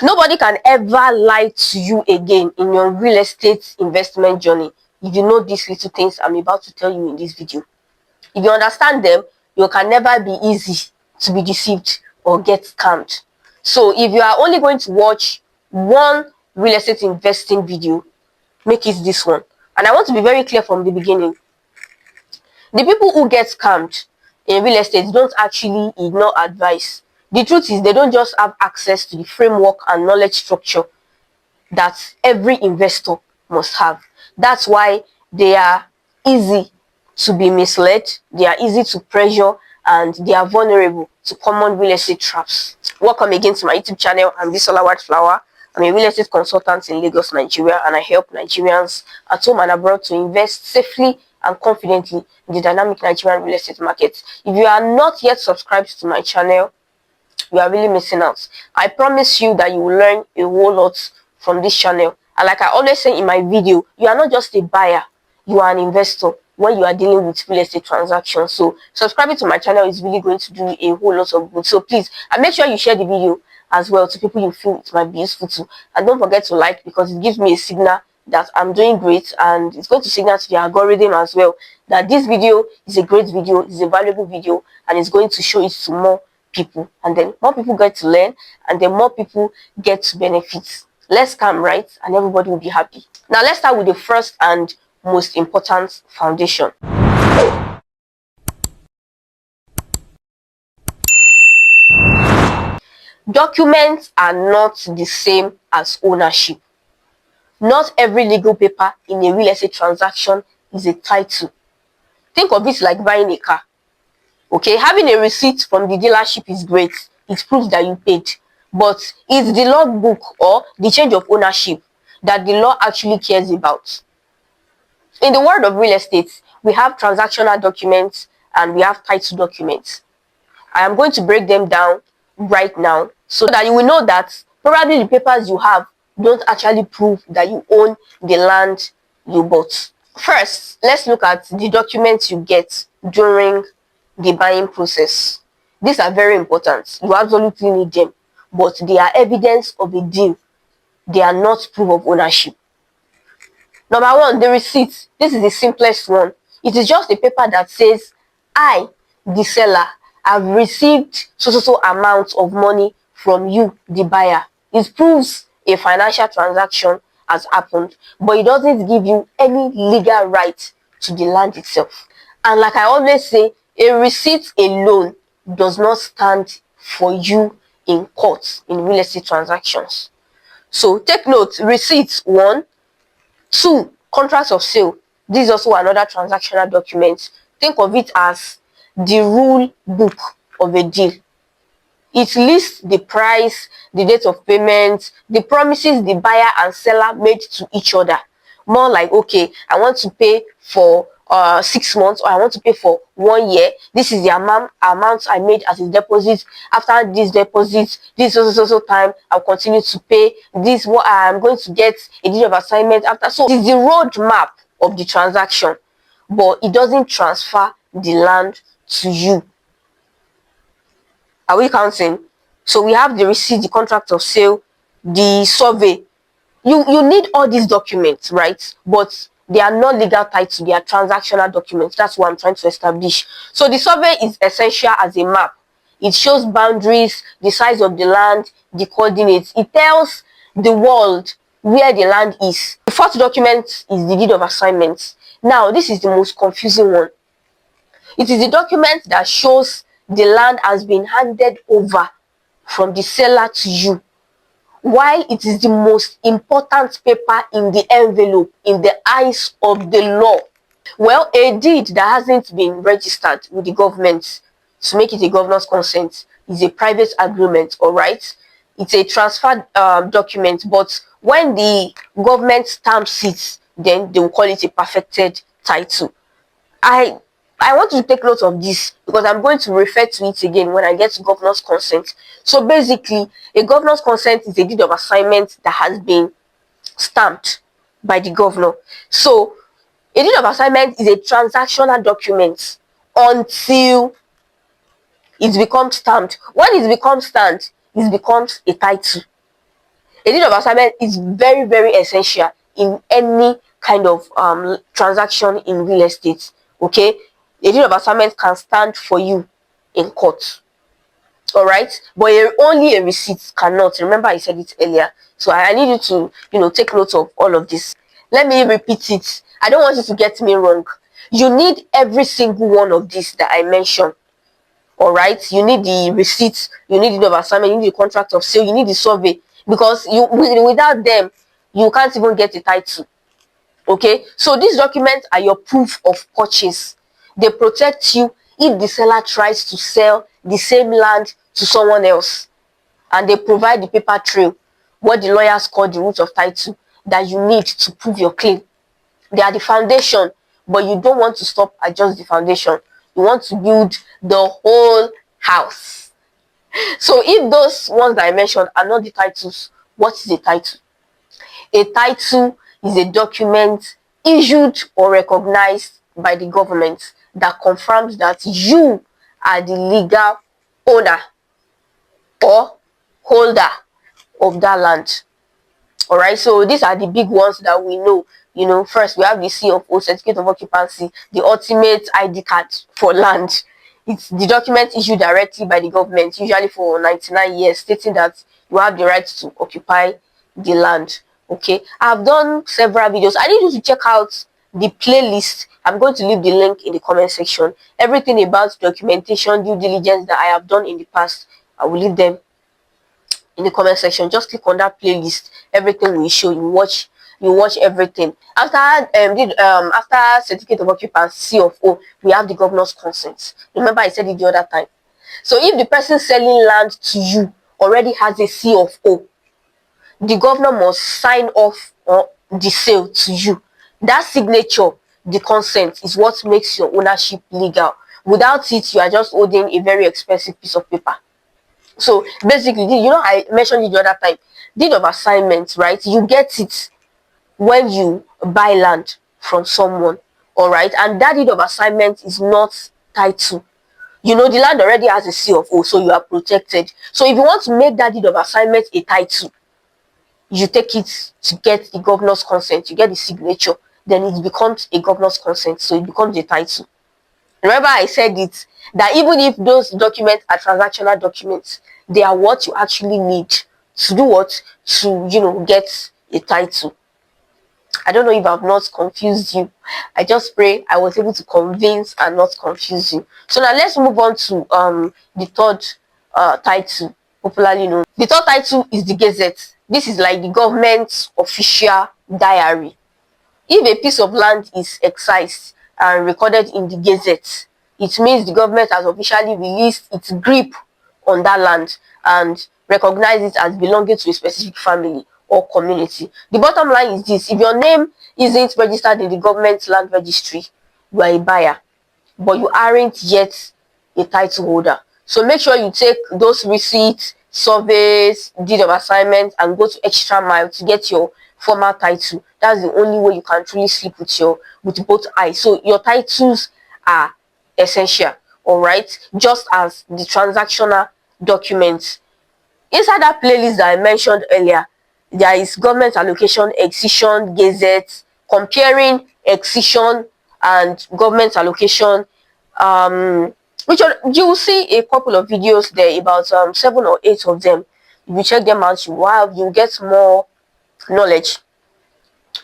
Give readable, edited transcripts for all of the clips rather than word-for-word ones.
Nobody can ever lie to you again in your real estate investment journey if you know these little things I'm about to tell you in this video. If you understand them, you can never be easy to be deceived or get scammed. So if you are only going to watch one real estate investing video, make it this one. And I want to be very clear from the beginning. The people who get scammed in real estate don't actually ignore advice. The truth is they don't just have access to the framework and knowledge structure that every investor must have. That's why they are easy to be misled, they are easy to pressure, and they are vulnerable to common real estate traps. Welcome again to my YouTube channel. I'm Bisola Whiteflower. I'm a real estate consultant in Lagos, Nigeria, and I help Nigerians at home and abroad to invest safely and confidently in the dynamic Nigerian real estate market. If you are not yet subscribed to my channel, you are really missing out. I promise you that you will learn a whole lot from this channel. And like I always say in my video, you are not just a buyer, you are an investor when you are dealing with real estate transactions. So subscribing to my channel is really going to do a whole lot of good. So please, and make sure you share the video as well to people you feel it might be useful to. And don't forget to like, because it gives me a signal that I'm doing great, and it's going to signal to the algorithm as well that this video is a great video, it's a valuable video, and it's going to show it to more people, and then more people get to learn, and then more people get to benefit. Let's come, right? And everybody will be happy. Now let's start with the first and most important foundation. Documents are not the same as ownership. Not every legal paper in a real estate transaction is a title. Think of it like buying a car. Okay, having a receipt from the dealership is great. It proves that you paid. But it's the logbook or the change of ownership that the law actually cares about. In the world of real estate, we have transactional documents and we have title documents. I am going to break them down right now so that you will know that probably the papers you have don't actually prove that you own the land you bought. First, let's look at the documents you get during the buying process. These are very important. You absolutely need them, but they are evidence of a deal. They are not proof of ownership. Number one, the receipt. This is the simplest one. It is just a paper that says, I, the seller, have received so amount of money from you, the buyer. It proves a financial transaction has happened, but it doesn't give you any legal right to the land itself. And like I always say, a receipt alone does not stand for you in court in real estate transactions. So take note, receipts, 1. 2, contracts of sale. This is also another transactional document. Think of it as the rule book of a deal. It lists the price, the date of payment, the promises the buyer and seller made to each other. More like, okay, I want to pay for 6 months, or I want to pay for 1 year. This is the amount I made as a deposit. After this deposit, this so time, I'll continue to pay. This what I'm going to get a deed of assignment after. So it is the roadmap of the transaction, but it doesn't transfer the land to you. Are we counting? So we have the receipt, the contract of sale, the survey. You need all these documents, right? But they are not legal title, they are transactional documents. That's what I'm trying to establish. So the survey is essential as a map. It shows boundaries, the size of the land, the coordinates. It tells the world where the land is. The fourth document is the deed of assignment. Now, this is the most confusing one. It is the document that shows the land has been handed over from the seller to you, while it is the most important paper in the envelope in the eyes of the law. Well, a deed that hasn't been registered with the government to make it a governor's consent is a private agreement, all right? It's a transfer document, but when the government stamps it, then they will call it a perfected title. I want to take note of this because I'm going to refer to it again when I get to governor's consent. So basically, a governor's consent is a deed of assignment that has been stamped by the governor. So a deed of assignment is a transactional document until it becomes stamped. When it becomes stamped, it becomes a title. A deed of assignment is very, very essential in any kind of transaction in real estate. Okay, a deed of assignment can stand for you in court. All right, but only a receipt cannot. Remember, I said it earlier. So I need you to, take note of all of this. Let me repeat it. I don't want you to get me wrong. You need every single one of these that I mentioned. All right, you need the receipts, you need the assignment, you need the contract of sale, you need the survey, because without them you can't even get a title. Okay, so these documents are your proof of purchase. They protect you if the seller tries to sell the same land to someone else, and they provide the paper trail, what the lawyers call the root of title, that you need to prove your claim. They are the foundation, but you don't want to stop at just the foundation. You want to build the whole house. So if those ones that I mentioned are not the titles, what is a title? A title is a document issued or recognized by the government that confirms that you are the legal owner or holder of that land. All right, so these are the big ones that we know. First we have the C of O, certificate of occupancy, the ultimate ID card for land. It's the document issued directly by the government, usually for 99 years, stating that you have the right to occupy the land. Okay, I've done several videos. I need you to check out the playlist. I'm going to leave the link in the comment section. Everything about documentation, due diligence that I have done in the past, I will leave them in the comment section. Just click on that playlist. Everything will show. You watch everything. After certificate of occupancy, C of O, we have the governor's consent. Remember, I said it the other time. So if the person selling land to you already has a C of O, the governor must sign off on the sale to you. That signature, the consent, is what makes your ownership legal. Without it, you are just holding a very expensive piece of paper. So basically, I mentioned it the other time, deed of assignment, right? You get it when you buy land from someone. All right, and that deed of assignment is not title. The land already has a C of O, so you are protected. So if you want to make that deed of assignment a title, you take it to get the governor's consent, you get the signature, then it becomes a governor's consent, so it becomes a title. Remember, I said it, that even if those documents are transactional documents, they are what you actually need to do what? To, get a title. I don't know if I've not confused you. I just pray I was able to convince and not confuse you. So now let's move on to the third title, popularly known. The third title is the Gazette. This is like the government's official diary. If a piece of land is excised and recorded in the Gazette, it means the government has officially released its grip on that land and recognized it as belonging to a specific family or community. The bottom line is this: if your name isn't registered in the government land registry, you are a buyer, but you aren't yet a title holder. So make sure you take those receipts, surveys, deed of assignment, and go to extra mile to get your formal title. That's the only way you can truly sleep with both eyes. So your titles are essential, all right, just as the transactional documents. Inside that playlist that I mentioned earlier, there is government allocation, Excision, Gazette, comparing Excision and government allocation. Which you will see a couple of videos there, about 7 or 8 of them. If you check them out, you get more knowledge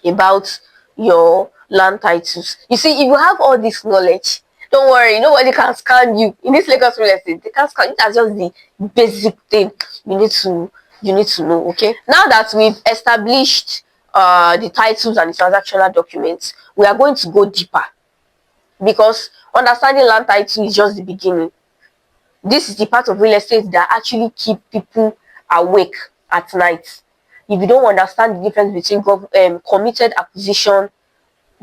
about your land titles. You see, if you have all this knowledge, don't worry, nobody can scam you. In this Lagos real estate, they can't scam you. That's just the basic thing you need to know. Okay, now that we've established the titles and the transactional documents, we are going to go deeper, because understanding land title is just the beginning. This is the part of real estate that actually keep people awake at night. If you don't understand the difference between committed acquisition,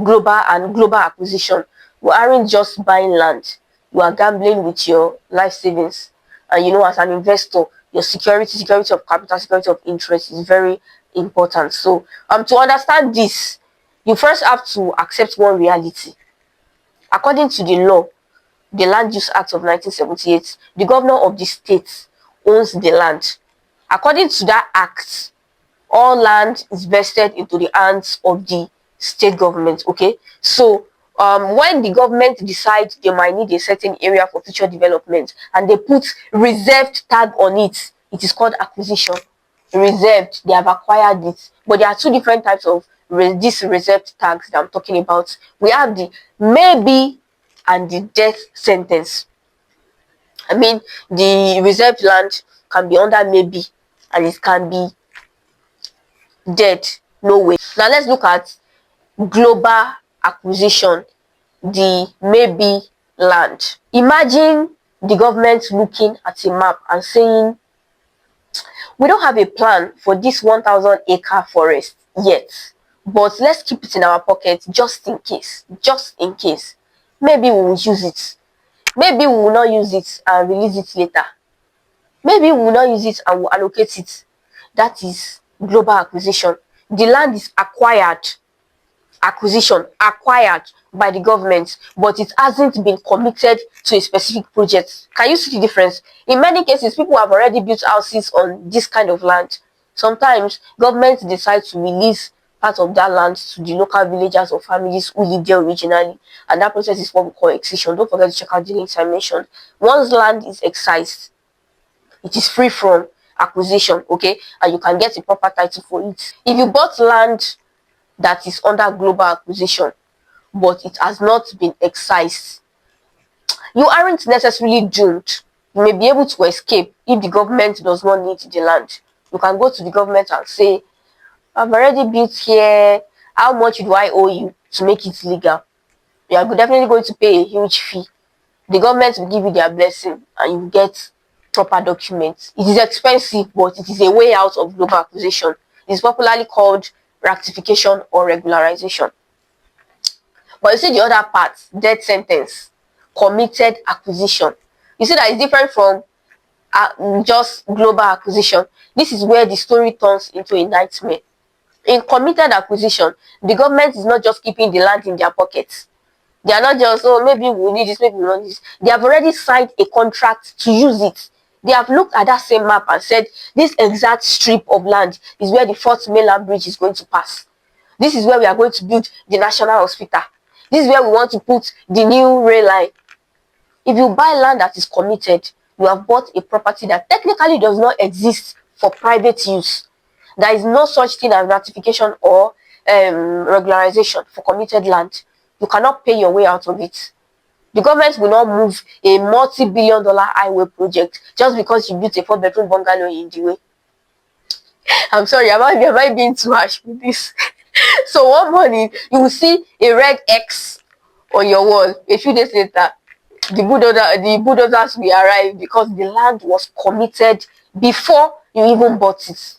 global and global acquisition, you aren't just buying land, you are gambling with your life savings. And as an investor, your security of capital, security of interest is very important. So to understand this, you first have to accept one reality. According to the law, the Land Use Act of 1978, the governor of the state owns the land. According to that act, all land is vested into the hands of the state government. Okay, so when the government decides they might need a certain area for future development and they put reserved tag on it, it is called acquisition. Reserved, they have acquired it. But there are two different types of these reserved tags that I'm talking about. We have the maybe and the death sentence. I mean, the reserved land can be under maybe and it can be dead, no way. Now let's look at global acquisition, the maybe land. Imagine the government looking at a map and saying, we don't have a plan for this 1,000-acre forest yet, but let's keep it in our pocket just in case. Just in case. Maybe we will use it. Maybe we will not use it and release it later. Maybe we will not use it and we'll allocate it. That is global acquisition. The land is acquired by the government, but it hasn't been committed to a specific project. Can you see the difference? In many cases, people have already built houses on this kind of land. Sometimes governments decide to release part of that land to the local villagers or families who lived there originally, and that process is what we call excision. Don't forget to check out the links I mentioned. Once land is excised, it is free from acquisition, okay, and you can get a proper title for it. If you bought land that is under global acquisition but it has not been excised, you aren't necessarily doomed. You may be able to escape if the government does not need the land. You can go to the government and say, I've already built here, how much do I owe you to make it legal? You are definitely going to pay a huge fee. The government will give you their blessing and you get proper documents. It is expensive, but it is a way out of global acquisition. It is popularly called rectification or regularization. But you see the other part, death sentence, committed acquisition. You see that it's different from just global acquisition. This is where the story turns into a nightmare. In committed acquisition, the government is not just keeping the land in their pockets. They are not just, oh, maybe we need this, maybe we want this. They have already signed a contract to use it. They have looked at that same map and said, this exact strip of land is where the fourth mainland bridge is going to pass. This is where we are going to build the national hospital. This is where we want to put the new rail line. If you buy land that is committed, you have bought a property that technically does not exist for private use. There is no such thing as ratification or regularization for committed land. You cannot pay your way out of it. The government will not move a multi-billion-dollar highway project just because you built a 4-bedroom bungalow in the way. I'm sorry, am I being too harsh with this? So one morning, you will see a red X on your wall. A few days later, the bulldozers will arrive because the land was committed before you even bought it.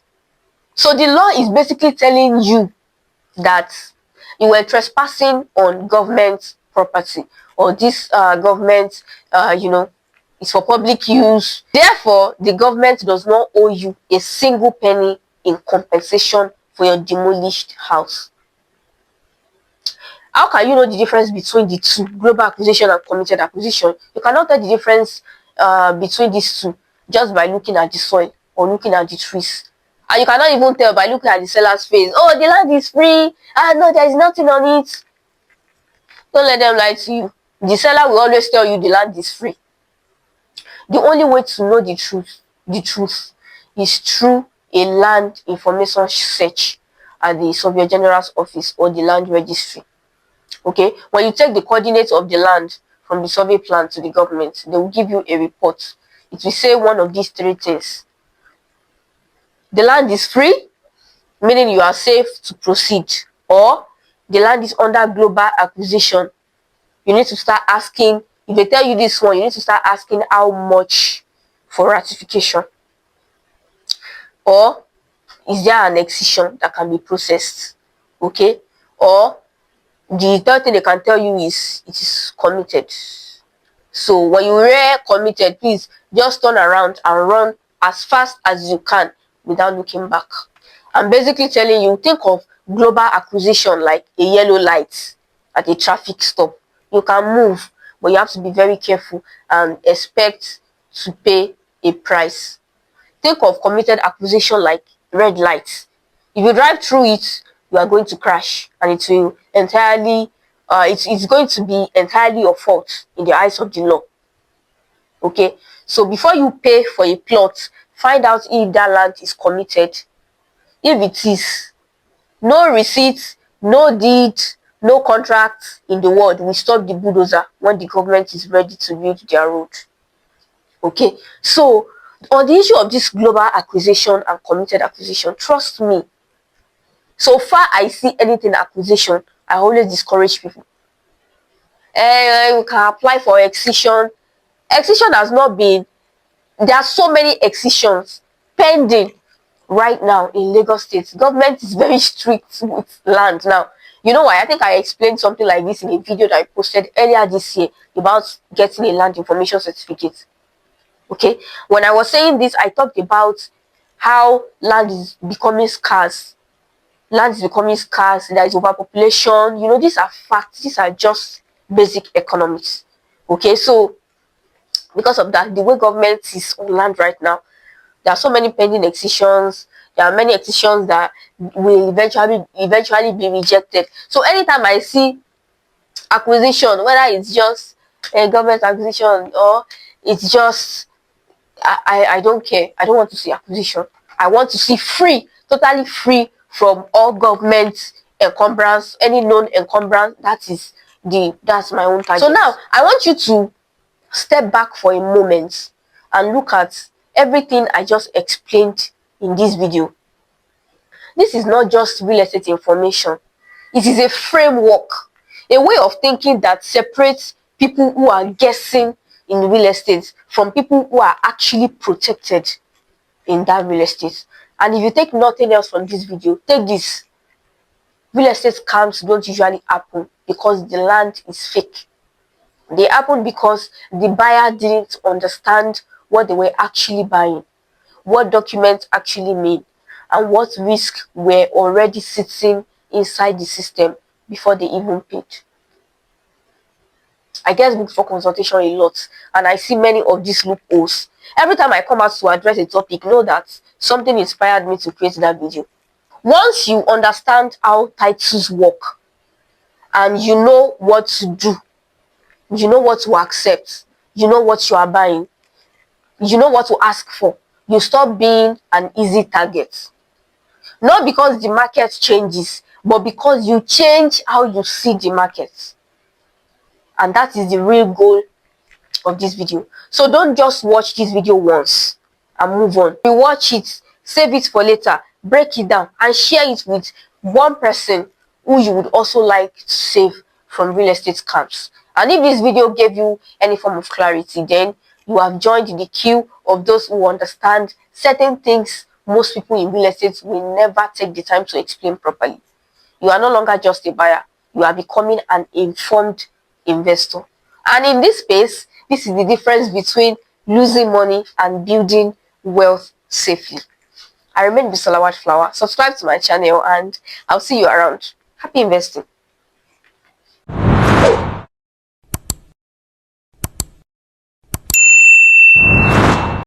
So the law is basically telling you that you were trespassing on government property, or this government, is for public use. Therefore, the government does not owe you a single penny in compensation for your demolished house. How can you know the difference between the two, global acquisition and committed acquisition? You cannot tell the difference between these two just by looking at the soil or looking at the trees. And you cannot even tell by looking at the seller's face. Oh, the land is free. Ah, no, there is nothing on it. Don't let them lie to you. The seller will always tell you the land is free. The only way to know the truth is through a land information search at the Surveyor General's office or the land registry. Okay, when you take the coordinates of the land from the survey plan to the government, they will give you a report. It will say one of these three things. The land is free, meaning you are safe to proceed, or the land is under global acquisition. You need to start asking, if they tell you this one, you need to start asking how much for ratification. Or is there an excision that can be processed? Okay, or the third thing they can tell you is it is committed. So when you hear committed, please just turn around and run as fast as you can without looking back. I'm basically telling you, think of global acquisition like a yellow light at a traffic stop. You can move, but you have to be very careful and expect to pay a price. Think of committed acquisition like red lights. If you drive through it, you are going to crash, and it will entirely it's going to be entirely your fault in the eyes of the law. Okay, so before you pay for a plot, find out if that land is committed. If it is, no receipt, no deed, no contract in the world will stop the bulldozer when the government is ready to build their road. Okay, so on the issue of this global acquisition and committed acquisition, trust me, so far I see anything acquisition, I always discourage people. You can apply for excision. Excision has not been, there are so many excisions pending right now in Lagos State. Government is very strict with land now. You know why? I think I explained something like this in a video that I posted earlier this year about getting a land information certificate. Okay, when I was saying this, I talked about how land is becoming scarce. Land is becoming scarce. There is overpopulation. You know, these are facts. These are just basic economics. Okay, so because of that, the way government is on land right now, there are so many pending excisions. There are many excisions that will eventually be rejected. So anytime I see acquisition, whether it's just a government acquisition or it's just, I don't care. I don't want to see acquisition. I want to see free, totally free from all government encumbrance, any known encumbrance. That's my own target. So now I want you to step back for a moment and look at everything I just explained in this video. This is not just real estate information. It is a framework, a way of thinking that separates people who are guessing in real estate from people who are actually protected in that real estate. And if you take nothing else from this video, take this. Real estate scams don't usually happen because the land is fake. They happen because the buyer didn't understand what they were actually buying, what documents actually mean, and what risks were already sitting inside the system before they even paid. I get booked for consultation a lot, and I see many of these loopholes. Every time I come out to address a topic, know that something inspired me to create that video. Once you understand how titles work and you know what to do, you know what to accept, you know what you are buying, you know what to ask for, you stop being an easy target. Not because the market changes, but because you change how you see the market. And that is the real goal of this video. So don't just watch this video once and move on. You watch it, save it for later, break it down, and share it with one person who you would also like to save from real estate scams. And if this video gave you any form of clarity, then you have joined the queue of those who understand certain things most people in real estate will never take the time to explain properly. You are no longer just a buyer. You are becoming an informed investor. And in this space, this is the difference between losing money and building wealth safely. I remain Bisola Whiteflower. Subscribe to my channel and I'll see you around. Happy investing.